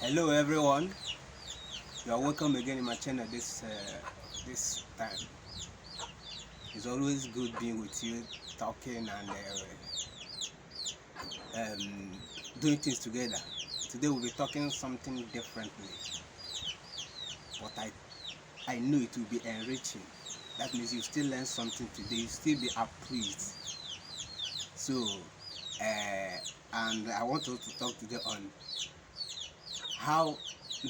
Hello everyone, you are welcome again in my channel this time. It's always good being with you, talking and doing things together. Today we'll be talking something differently, but I know it will be enriching. That means you still learn something today, you still be appraised. So and I want us to talk today on how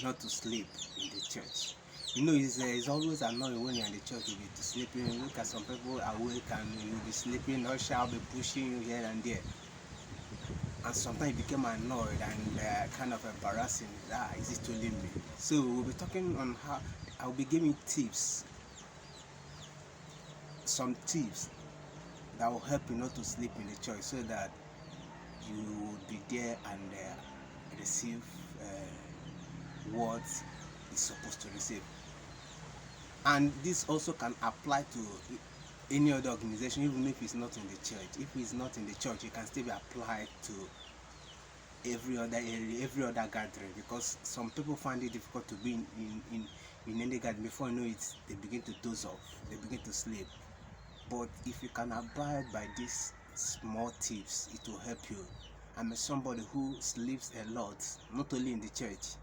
not to sleep in the church. You know, it's always annoying when you're in the church, you'll be sleeping. You look at some people awake and you'll be sleeping, or shall be pushing you here and there. And sometimes you become annoyed and kind of embarrassing. Is it only me? So we'll be talking on how I'll be giving tips, some tips that will help you not to sleep in the church so that you will be there and receive what is supposed to receive. And this also can apply to any other organization, even if it's not in the church. If it's not in the church, it can still be applied to every other area, every other gathering, because some people find it difficult to be in any gathering. Before you know it, they begin to doze off, they begin to sleep. But if you can abide by these small tips, it will help you. I'm somebody who sleeps a lot, not only in the church,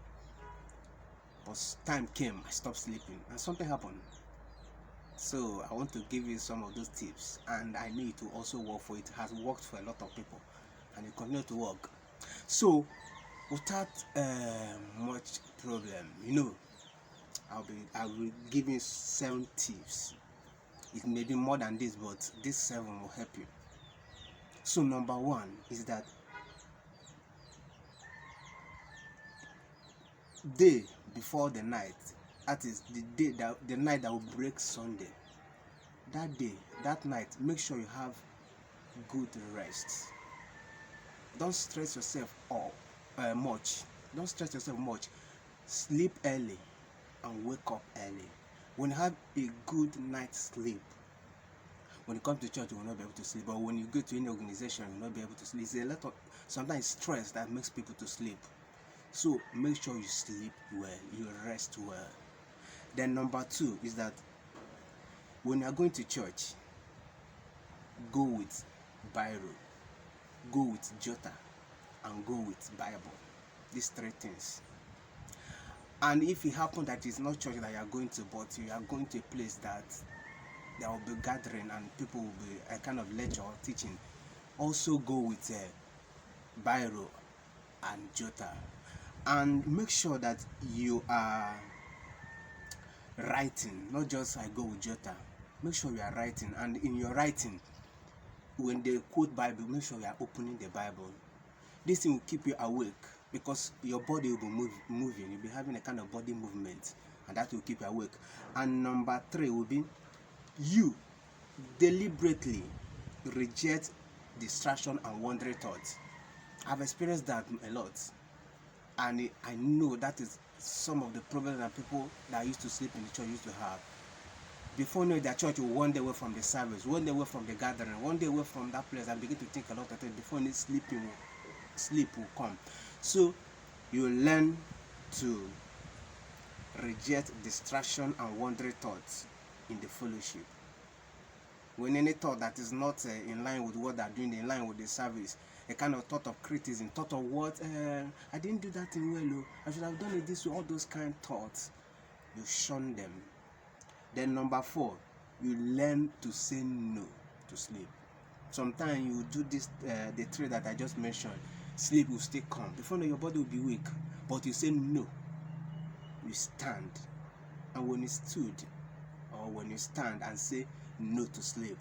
but time came, I stopped sleeping and something happened. So I want to give you some of those tips, and I know it will also work for it. It has worked for a lot of people and it continues to work. So without much problem, I will give you 7 tips. It may be more than this, but these 7 will help you. So number 1 is that day before the night, that is the night that will break Sunday. That night, make sure you have good rest. Don't stress yourself much. Don't stress yourself much. Sleep early and wake up early. When you have a good night's sleep, when you come to church, you will not be able to sleep. But when you go to any organization, you will not be able to sleep. It's a lot of sometimes stress that makes people to sleep. So make sure you sleep well, you rest well. Then number 2 is that when you are going to church, go with Bible, go with Jota, and go with Bible. These 3 things. And if it happens that it's not church that you are going to, but you are going to a place that there will be gathering and people will be a kind of lecture or teaching, also go with Bible and Jota. And make sure that you are writing, not just I go with Jota. Make sure you are writing, and in your writing, when they quote Bible, make sure you are opening the Bible. This thing will keep you awake because your body will be moving. You'll be having a kind of body movement, and that will keep you awake. And number 3 will be you deliberately reject distraction and wandering thoughts. I've experienced that a lot, and I know that is some of the problems that people that used to sleep in the church used to have. Before knowing their church will one day away from the service, one day away from the gathering, one day away from that place, and begin to think a lot of things. Before sleep will come. So you learn to reject distraction and wandering thoughts in the fellowship. When any thought that is not in line with what they're doing, in line with the service, a kind of thought of criticism, thought of what I didn't do that thing well, I should have done it this way, all those kind of thoughts, you shun them. Then number 4, you learn to say no to sleep. Sometimes you do this, the 3 that I just mentioned, sleep will still come. Before you know, your body will be weak, but you say no. You stand, and when you stood, or when you stand and say no to sleep,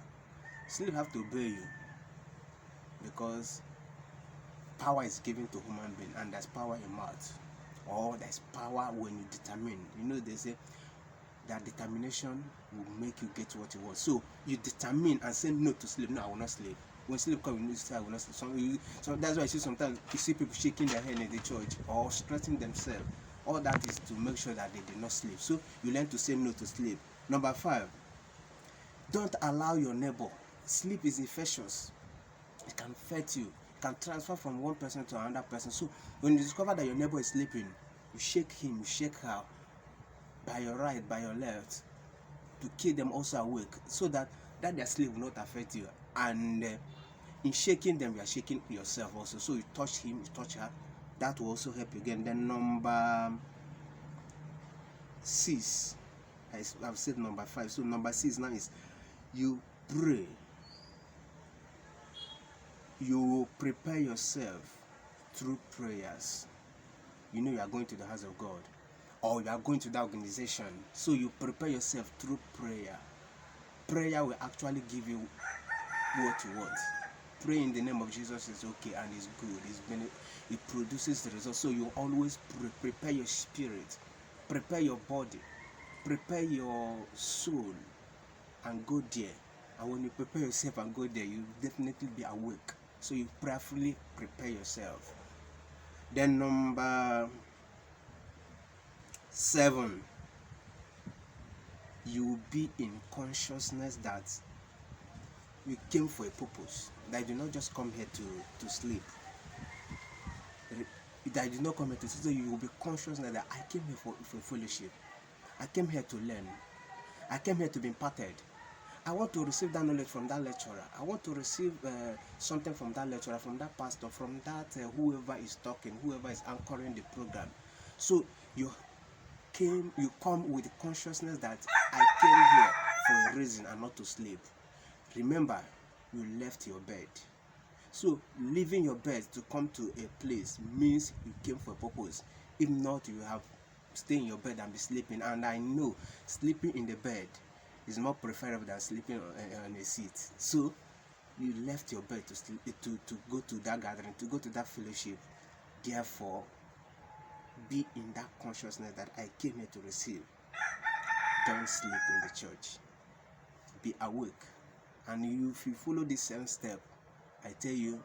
sleep have to obey you, because power is given to human being, and there's power in mouth, or there's power when you determine. They say that determination will make you get what you want. So you determine and say no to sleep. No, I will not sleep. When sleep comes, you say I will not sleep. So that's why I see sometimes you see people shaking their head in the church or stretching themselves. All that is to make sure that they did not sleep. So you learn to say no to sleep. Number 5, don't allow your neighbor. Sleep is infectious. It can affect you. It can transfer from one person to another person. So when you discover that your neighbor is sleeping, You shake him, you shake her, by your right, by your left, to keep them also awake, so that their sleep will not affect you. And in shaking them, you are shaking yourself also. So you touch him, you touch her, that will also help you again. Then number 6, I've said number 5, so number 6 now is you pray. You prepare yourself through prayers. You know you are going to the house of God, or you are going to that organization, so you prepare yourself through prayer. Prayer will actually give you what you want. Pray in the name of Jesus is okay and is good. It produces the result. So you always prepare your spirit, prepare your body, prepare your soul, and go there. And when you prepare yourself and go there, you definitely be awake. So you prayerfully prepare yourself. Then number 7, you will be in consciousness that you came for a purpose, that you did not just come here to sleep. That you did not come here to sleep. So you will be conscious that I came here for fellowship. I came here to learn. I came here to be imparted. I want to receive that knowledge from that lecturer. I want to receive something from that lecturer, from that pastor, from that whoever is talking, whoever is anchoring the program. So you come with the consciousness that I came here for a reason and not to sleep. Remember, you left your bed. So leaving your bed to come to a place means you came for a purpose. If not, you have stay in your bed and be sleeping. And I know sleeping in the bed is more preferable than sleeping on a seat. So you left your bed to sleep, to go to that gathering, to go to that fellowship. Therefore, be in that consciousness that I came here to receive. Don't sleep in the church. Be awake. And if you follow this same step, I tell you,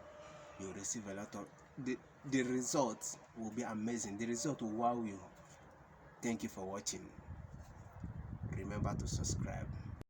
you'll receive a lot of the results will be amazing. The result will wow you. Thank you for watching. Remember to subscribe.